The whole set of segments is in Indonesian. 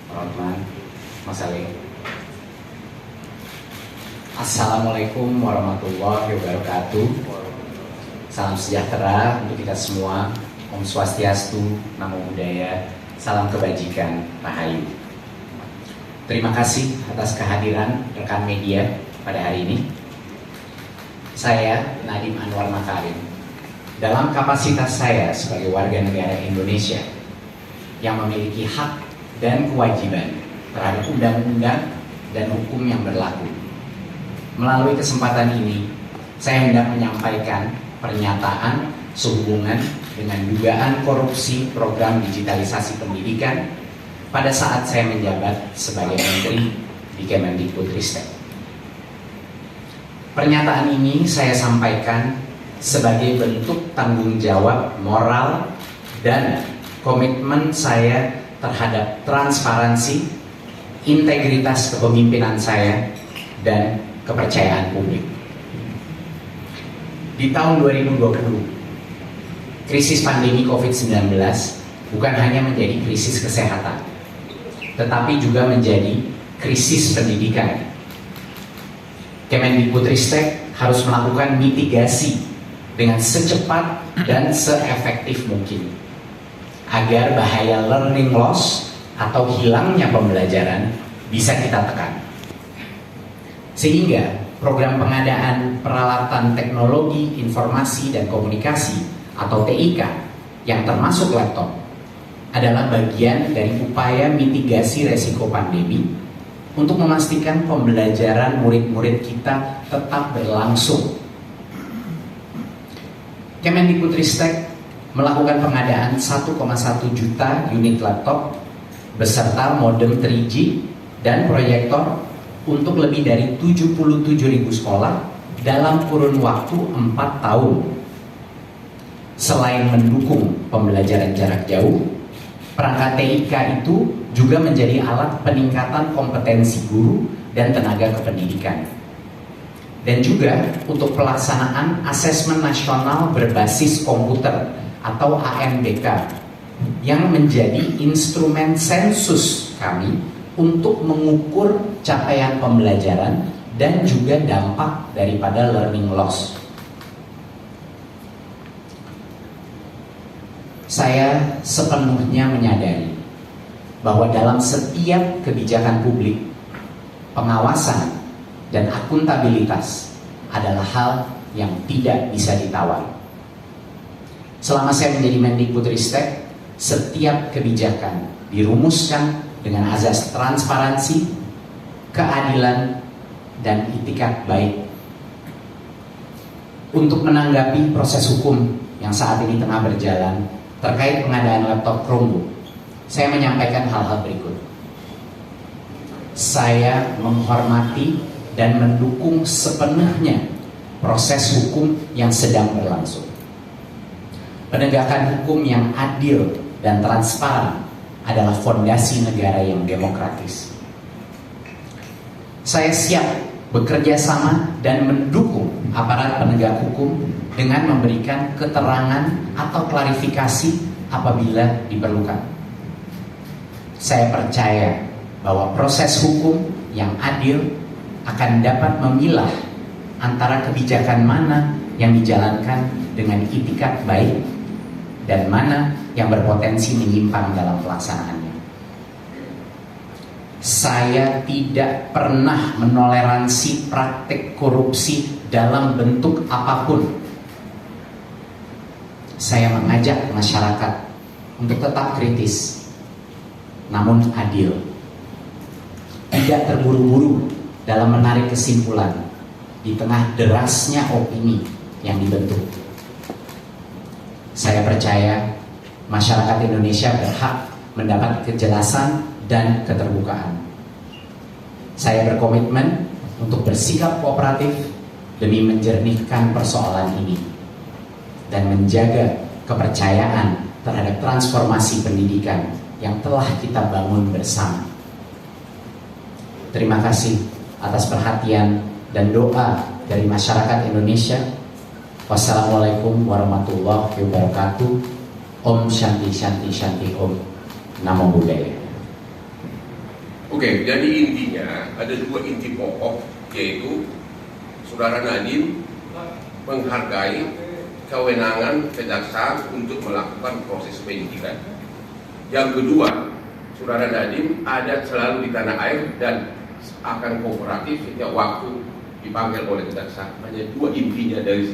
Rahman, Mas Ali. Assalamualaikum warahmatullahi wabarakatuh. Salam sejahtera untuk kita semua. Om Swastiastu, Namo Buddhaya, salam kebajikan, Rahayu. Terima kasih atas kehadiran rekan media pada hari ini. Saya Nadiem Anwar Makarim, dalam kapasitas saya sebagai warga negara Indonesia yang memiliki hak dan kewajiban terhadap undang-undang dan hukum yang berlaku. Melalui kesempatan ini, saya hendak menyampaikan pernyataan sehubungan dengan dugaan korupsi program digitalisasi pendidikan pada saat saya menjabat sebagai Menteri di Kemendikbudristek. Pernyataan ini saya sampaikan sebagai bentuk tanggung jawab moral dan komitmen saya terhadap transparansi, integritas kepemimpinan saya, dan kepercayaan publik. Di tahun 2020, krisis pandemi COVID-19 bukan hanya menjadi krisis kesehatan, tetapi juga menjadi krisis pendidikan. Kemendikbudristek harus melakukan mitigasi dengan secepat dan seefektif mungkin agar bahaya learning loss atau hilangnya pembelajaran bisa kita tekan. Sehingga program pengadaan peralatan teknologi informasi dan komunikasi atau TIK yang termasuk laptop adalah bagian dari upaya mitigasi resiko pandemi untuk memastikan pembelajaran murid-murid kita tetap berlangsung. Kemendikbudristek melakukan pengadaan 1,1 juta unit laptop beserta modem 3G dan proyektor untuk lebih dari 77.000 sekolah dalam kurun waktu 4 tahun. Selain mendukung pembelajaran jarak jauh, perangkat TIK itu juga menjadi alat peningkatan kompetensi guru dan tenaga kependidikan. Dan juga untuk pelaksanaan asesmen nasional berbasis komputer atau ANBK yang menjadi instrumen sensus kami untuk mengukur capaian pembelajaran dan juga dampak daripada learning loss. Saya sepenuhnya menyadari bahwa dalam setiap kebijakan publik, pengawasan dan akuntabilitas adalah hal yang tidak bisa ditawar. Selama saya menjadi Mendikbudristek, setiap kebijakan dirumuskan dengan azas transparansi, keadilan, dan itikat baik. Untuk menanggapi proses hukum yang saat ini tengah berjalan terkait pengadaan laptop Chromebook, saya menyampaikan hal-hal berikut. Saya menghormati dan mendukung sepenuhnya proses hukum yang sedang berlangsung. Penegakan hukum yang adil dan transparan adalah fondasi negara yang demokratis. Saya siap bekerja sama dan mendukung aparat penegak hukum dengan memberikan keterangan atau klarifikasi apabila diperlukan. Saya percaya bahwa proses hukum yang adil akan dapat memilah antara kebijakan mana yang dijalankan dengan itikat baik dan mana yang berpotensi menyimpang dalam pelaksanaannya. Saya tidak pernah menoleransi praktik korupsi dalam bentuk apapun. Saya mengajak masyarakat untuk tetap kritis, namun adil. Tidak terburu-buru dalam menarik kesimpulan di tengah derasnya opini yang dibentuk. Saya percaya masyarakat Indonesia berhak mendapat kejelasan dan keterbukaan. Saya berkomitmen untuk bersikap kooperatif demi menjernihkan persoalan ini dan menjaga kepercayaan terhadap transformasi pendidikan yang telah kita bangun bersama. Terima kasih atas perhatian dan doa dari masyarakat Indonesia. Wassalamualaikum warahmatullahi wabarakatuh. Om Shanti Shanti Shanti Om. Namo Buddhaya. Oke, jadi intinya ada dua inti pokok, yaitu Saudara Nadiem menghargai kewenangan kejaksaan untuk melakukan proses penyidikan. Yang kedua, Saudara Nadiem ada selalu di tanah air dan akan kooperatif setiap waktu dipanggil oleh kejaksaan. Hanya dua intinya dari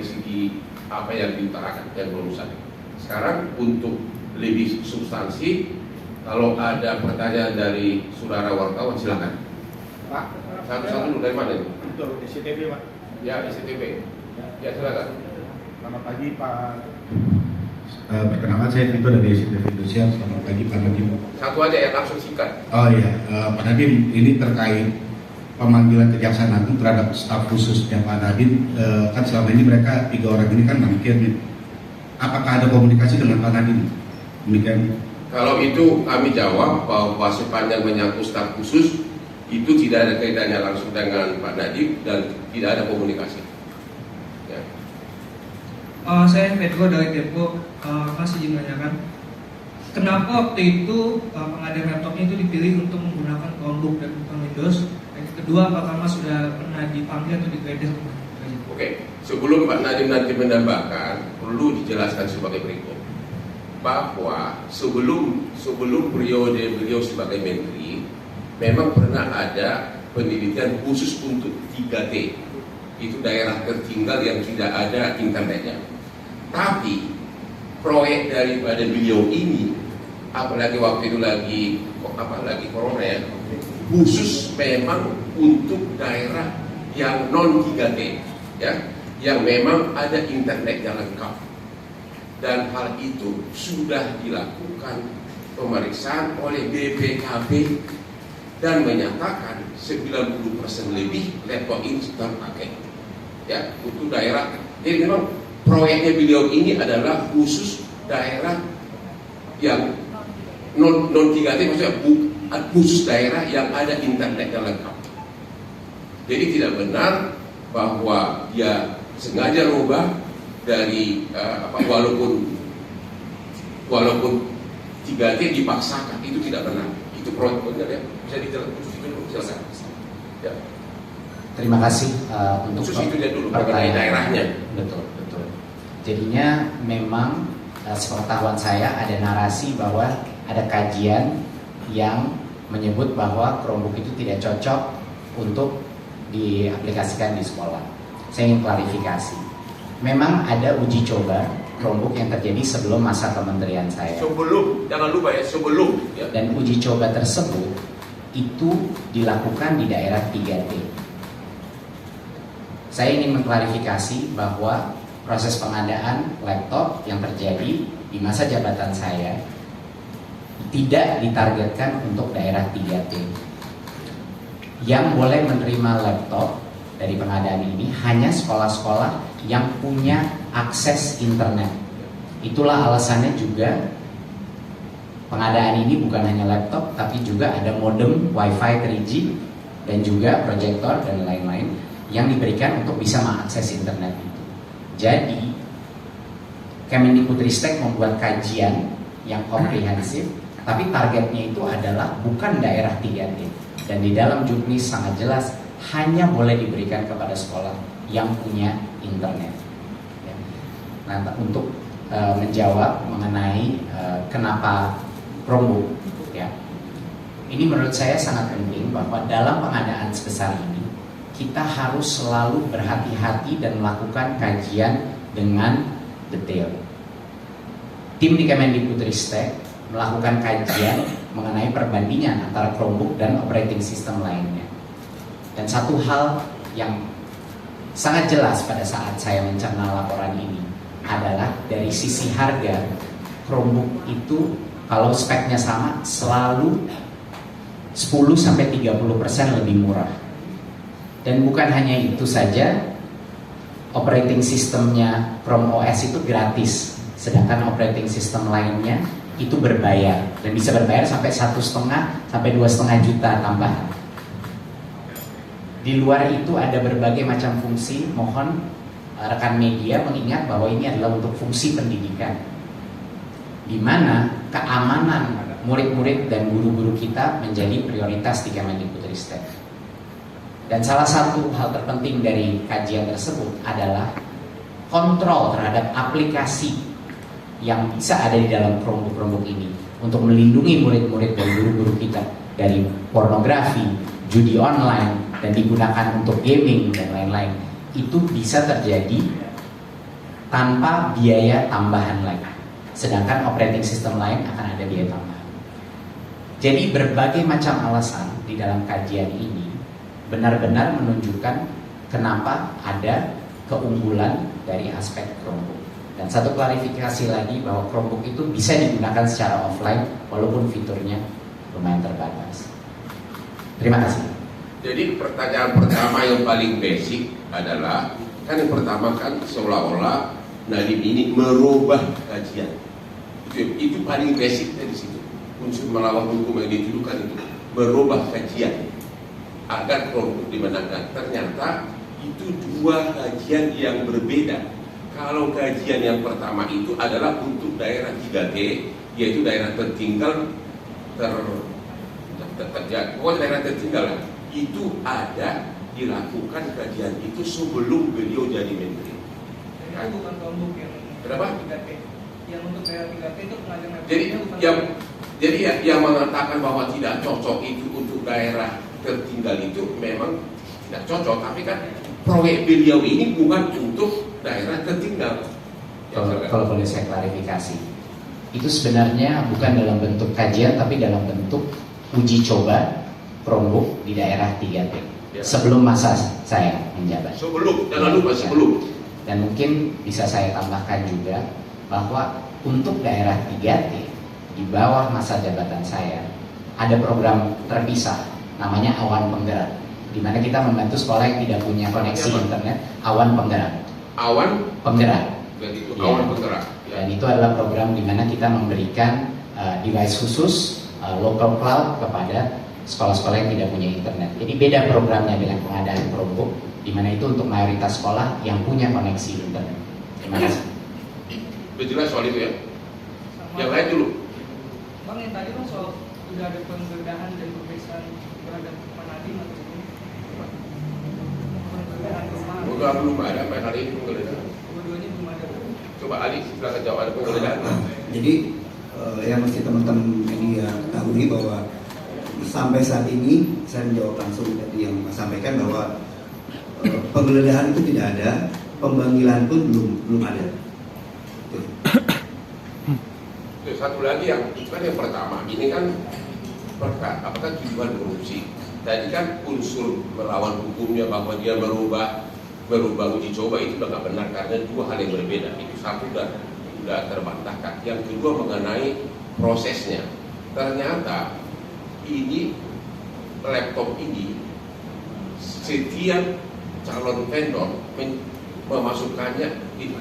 segi apa yang diutarakan dan berusaha. Sekarang untuk lebih substansi, kalau ada pertanyaan dari saudara wartawan silakan. Pak, Satu-satu dulu, dari mana itu? Betul, SCTV Pak. Ya, SCTV. Ya, silakan. Selamat pagi Pak. Perkenalkan saya Vito dari SCTV Indonesia. Selamat pagi Pak Nadiem. Satu aja yang langsung singkat. Oh iya, Pak Nadiem, ini terkait pemanggilan Kejaksaan Agung terhadap staf khususnya Pak Nadiem. Kan selama ini mereka 3 orang ini kan mangkir nih. Apakah ada komunikasi dengan Pak Nadiem? Demikian. Kalau itu kami jawab bahwa sepanjang menyangkut staf khusus itu tidak ada kaitannya langsung dengan Pak Nadiem dan tidak ada komunikasi. Ya. Saya Pedro dari Depok. Masih ingin menanyakan, kenapa waktu itu pengadaan laptopnya itu dipilih untuk menggunakan Chromebook dan bukan Windows? Dan kedua, apakah Mas sudah pernah dipanggil atau digeledah? Oke, sebelum Pak Nadiem nanti menambahkan, perlu dijelaskan sebagai berikut bahwa sebelum periode beliau sebagai menteri, memang pernah ada penelitian khusus untuk 3T, itu daerah tertinggal yang tidak ada internetnya. Tapi proyek daripada beliau ini, apalagi waktu itu lagi corona ya, khusus memang untuk daerah yang non 3T, ya, yang memang ada internet yang lengkap. Dan hal itu sudah dilakukan pemeriksaan oleh BPKB dan menyatakan 90% lebih laptop ini sudah pakai, ya, untuk daerah. Jadi memang proyeknya beliau ini adalah khusus daerah yang non 3T, maksudnya khusus daerah yang ada internet yang lengkap. Jadi tidak benar bahwa dia sengaja rubah dari walaupun 3T dipaksakan, itu tidak benar. Itu proyeknya ya, bisa dijelaskan. Ya. Terima kasih untuk Khusus itu dia dulu mengenai daerahnya. Betul. Jadinya memang sepengetahuan saya ada narasi bahwa ada kajian yang menyebut bahwa Chromebook itu tidak cocok untuk diaplikasikan di sekolah. Saya ingin klarifikasi. Memang ada uji coba Chromebook yang terjadi sebelum masa kementerian saya. Sebelum, jangan lupa ya, sebelum. Ya. Dan uji coba tersebut itu dilakukan di daerah 3T. Saya ingin mengklarifikasi bahwa proses pengadaan laptop yang terjadi di masa jabatan saya tidak ditargetkan untuk daerah 3T. Yang boleh menerima laptop dari pengadaan ini hanya sekolah-sekolah yang punya akses internet. Itulah alasannya juga pengadaan ini bukan hanya laptop, tapi juga ada modem Wi-Fi 3G dan juga proyektor dan lain-lain yang diberikan untuk bisa mengakses internet itu. Jadi Kemendikbudristek membuat kajian yang komprehensif, tapi targetnya itu adalah bukan daerah 3T. Dan di dalam juknis sangat jelas hanya boleh diberikan kepada sekolah yang punya internet. Ya. Nah, untuk menjawab mengenai kenapa Chromebook, ya, ini menurut saya sangat penting bahwa dalam pengadaan sebesar ini kita harus selalu berhati-hati dan melakukan kajian dengan detail. Tim di Kemendikbudristek melakukan kajian mengenai perbandingan antara Chromebook dan operating system lainnya. Dan satu hal yang sangat jelas pada saat saya mencerna laporan ini adalah dari sisi harga, Chromebook itu kalau speknya sama selalu 10-30% lebih murah. Dan bukan hanya itu saja, operating systemnya Chrome OS itu gratis, sedangkan operating system lainnya itu berbayar dan bisa berbayar sampai 1,5 sampai 2,5 juta tambahan. Di luar itu ada berbagai macam fungsi. Mohon rekan media mengingat bahwa ini adalah untuk fungsi pendidikan, di mana keamanan murid-murid dan guru-guru kita menjadi prioritas di Kemendikbudristek. Dan salah satu hal terpenting dari kajian tersebut adalah kontrol terhadap aplikasi yang bisa ada di dalam Chromebook ini untuk melindungi murid-murid dan guru-guru kita dari pornografi, judi online, dan digunakan untuk gaming dan lain-lain. Itu bisa terjadi tanpa biaya tambahan lagi. Sedangkan operating system lain akan ada biaya tambahan. Jadi berbagai macam alasan di dalam kajian ini benar-benar menunjukkan kenapa ada keunggulan dari aspek Chromebook. Dan satu klarifikasi lagi bahwa Chromebook itu bisa digunakan secara offline walaupun fiturnya lumayan terbatas. Terima kasih. Jadi pertanyaan pertama yang paling basic adalah, kan yang pertama kan seolah-olah Nadiem ini merubah kajian. Itu paling basic dari situ. Unsur melawan hukum yang dituduhkan itu merubah kajian agar Chromebook dimenangkan. Ternyata itu dua kajian yang berbeda. Kalau kajian yang pertama itu adalah untuk daerah 3T, yaitu daerah tertinggal, daerah tertinggal itu ada dilakukan kajian itu sebelum beliau jadi menteri. Itu bukan Chromebook yang Kenapa? 3T. Yang untuk daerah 3T itu pengajaran. Jadi yang mengatakan bahwa tidak cocok itu untuk daerah tertinggal itu memang tidak cocok, tapi kan proyek beliau ini bukan untuk daerah tertinggal. Kalau boleh saya klarifikasi, itu sebenarnya bukan dalam bentuk kajian tapi dalam bentuk uji coba Chromebook di daerah 3T sebelum masa saya menjabat. Sebelum, jangan lupa sebelum. Dan mungkin bisa saya tambahkan juga bahwa untuk daerah 3T di bawah masa jabatan saya ada program terpisah namanya Awan Penggerak, di mana kita membantu sekolah yang tidak punya koneksi internet. Awan Penggerak. Awan Penggerak. dan itu Ya. awan penggerak. Dan itu adalah program di mana kita memberikan device khusus local cloud kepada sekolah-sekolah yang tidak punya internet. Jadi beda programnya dengan pengadaan Chromebook, di mana itu untuk mayoritas sekolah yang punya koneksi internet. Terima kasih. Berjelas soal itu ya. Yang lain dulu. Bang, yang tadi kan soal udah ada penggeledahan dan pemeriksaan terhadap Nadiem atau ini? Penggeledahan kemarin. Udah belum ada sampai hari ini penggeledahan. Dua-duanya belum ada. Coba Ali silakan jawab, ada penggeledahan. Jadi yang mesti teman-teman media ketahui bahwa sampai saat ini saya menjawab langsung tadi yang Mas sampaikan bahwa penggeledahan itu tidak ada, pemanggilan pun belum ada. Terus satu lagi yang pertama ini kan apakah tujuan korupsi? Tadi kan unsur melawan hukumnya bahwa dia merubah uji coba itu nggak benar karena dua hal yang berbeda. Itu satu sudah terbantahkan. Yang kedua mengenai prosesnya. Ternyata ini laptop ini setiap calon vendor memasukkannya di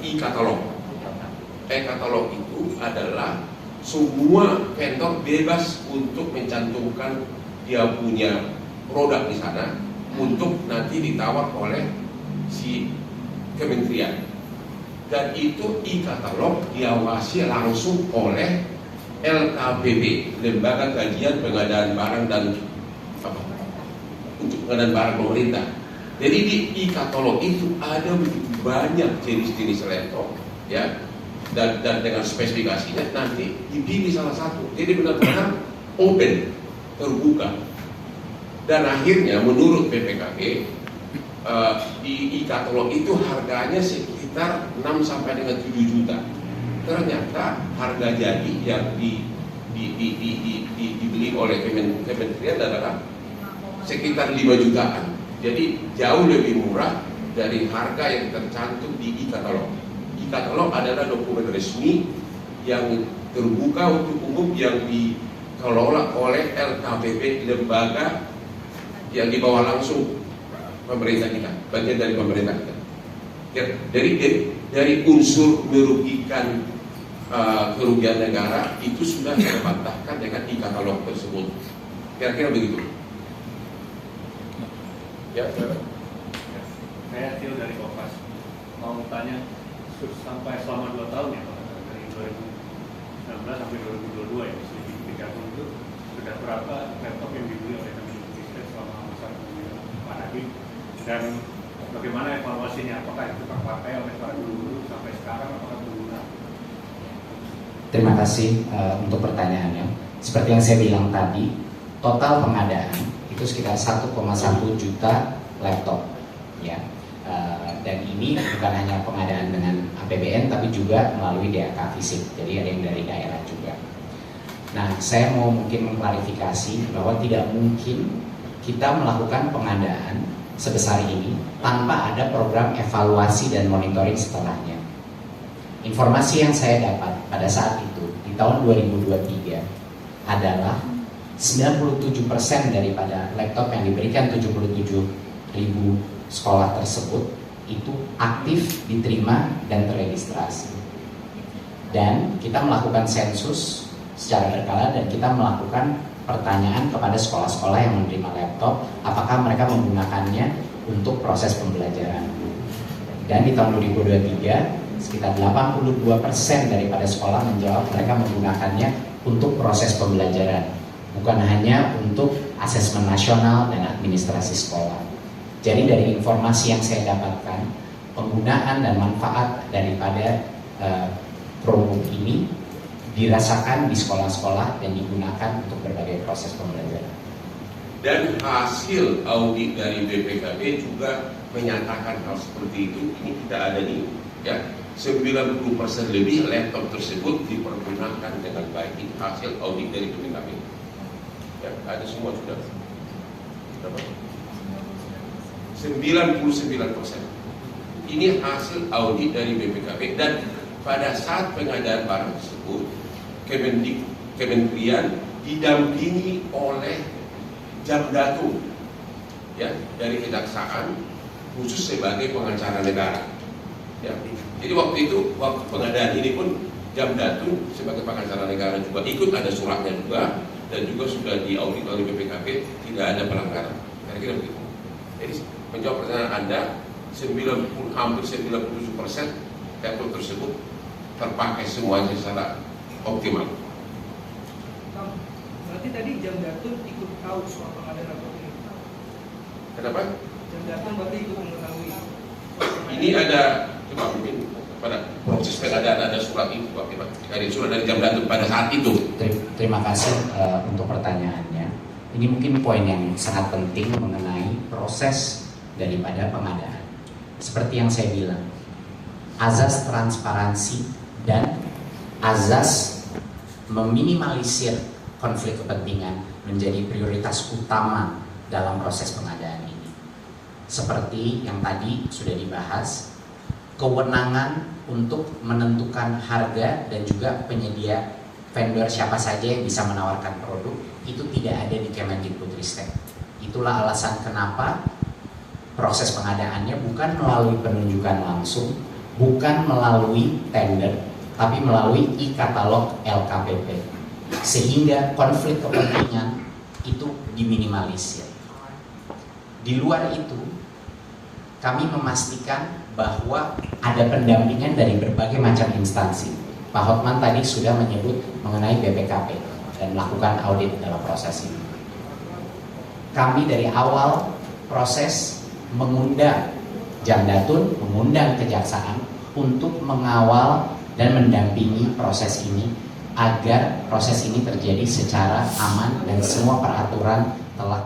e-katalog. E-katalog itu adalah semua vendor bebas untuk mencantumkan dia punya produk di sana untuk nanti ditawar oleh si kementerian. Dan itu e-katalog diawasi langsung oleh LKPB, Lembaga Kajian Pengadaan Barang dan untuk pengadaan barang pemerintah. Jadi di e-katalog itu ada begitu banyak jenis-jenis laptop, ya, dan dengan spesifikasinya nanti dipilih salah satu. Jadi benar-benar open, terbuka. Dan akhirnya menurut BPKG di e-katalog itu harganya sekitar 6 sampai dengan 7 juta. Ternyata harga jadi yang dibeli oleh kementerian adalah sekitar 5 jutaan. Jadi jauh lebih murah dari harga yang tercantum di e-katalog. E-katalog adalah dokumen resmi yang terbuka untuk umum yang dikelola oleh LKPB, lembaga yang dibawa langsung pemerintah kita, bagian dari pemerintah kita. Ya, dari unsur merugikan kerugian negara itu sudah terbantahkan dengan e-katalog tersebut. Kira-kira begitu. Ya, saya Tio dari Kompas. Mau tanya sampai selama 2 tahun ya Pak, dari 2019 sampai 2022 ya, di tahun itu sudah berapa laptop yang dibeli oleh Kemendikbud selama masa kepemimpinan Pak Nadiem, dan bagaimana evaluasinya, apakah itu terpakai oleh para guru sampai sekarang, apakah berguna? Terima kasih untuk pertanyaannya. Seperti yang saya bilang tadi, total pengadaan itu sekitar 1,1 juta laptop, ya. Dan ini bukan hanya pengadaan dengan APBN, tapi juga melalui DAK fisik. Jadi ada yang dari daerah juga. Nah, saya mau mungkin mengklarifikasi bahwa tidak mungkin kita melakukan pengadaan sebesar ini tanpa ada program evaluasi dan monitoring setelahnya. Informasi yang saya dapat pada saat itu di tahun 2023 adalah 97% daripada laptop yang diberikan 77.000 sekolah tersebut itu aktif, diterima, dan terregistrasi. Dan kita melakukan sensus secara berkala dan kita melakukan pertanyaan kepada sekolah-sekolah yang menerima laptop, apakah mereka menggunakannya untuk proses pembelajaran. Dan di tahun 2023, sekitar 82% daripada sekolah menjawab mereka menggunakannya untuk proses pembelajaran, bukan hanya untuk asesmen nasional dan administrasi sekolah. Jadi dari informasi yang saya dapatkan, penggunaan dan manfaat daripada program ini dirasakan di sekolah-sekolah dan digunakan untuk berbagai proses pembelajaran. Dan hasil audit dari BPKB juga menyatakan hal seperti itu. Ini tidak ada nih, ya. 90% lebih laptop tersebut dipergunakan dengan baik. Ini hasil audit dari BPKB. Ya, ada semua sudah. Berapa? 99%. Ini hasil audit dari BPKB, dan pada saat pengadaan barang tersebut Kementerian didampingi oleh Jamdatum, ya, dari Kejaksaan khusus sebagai pengacara negara. Ya, jadi waktu itu waktu pengadaan ini pun Jamdatum sebagai pengacara negara juga ikut, ada suratnya juga, dan juga sudah diaudit oleh BPKB, tidak ada pelanggaran. Kira-kira begitu. Jadi menjawab pertanyaan Anda, hampir 97% laptop tersebut terpakai semuanya secara optimal. Berarti tadi Jamdatum ikut tahu soal pengadaan laptop ini. Kenapa? Jamdatum berarti ikut mengetahui. Ini ada, coba mungkin pada proses pengadaan ada surat itu, ada surat dari Jamdatum pada saat itu. Terima kasih untuk pertanyaannya. Ini mungkin poin yang sangat penting mengenai proses daripada pengadaan. Seperti yang saya bilang, azas transparansi dan azas meminimalisir konflik kepentingan menjadi prioritas utama dalam proses pengadaan ini. Seperti yang tadi sudah dibahas, kewenangan untuk menentukan harga dan juga penyedia vendor siapa saja yang bisa menawarkan produk itu tidak ada di Kemendikbudristek. Itulah alasan kenapa proses pengadaannya bukan melalui penunjukan langsung, bukan melalui tender, tapi melalui e-katalog LKPP, sehingga konflik kepentingan itu diminimalisir. Di luar itu, kami memastikan bahwa ada pendampingan dari berbagai macam instansi. Pak Hotman tadi sudah menyebut mengenai BPKP dan melakukan audit dalam proses ini. Kami dari awal proses mengundang Jamdatun, mengundang Kejaksaan untuk mengawal dan mendampingi proses ini agar proses ini terjadi secara aman dan semua peraturan telah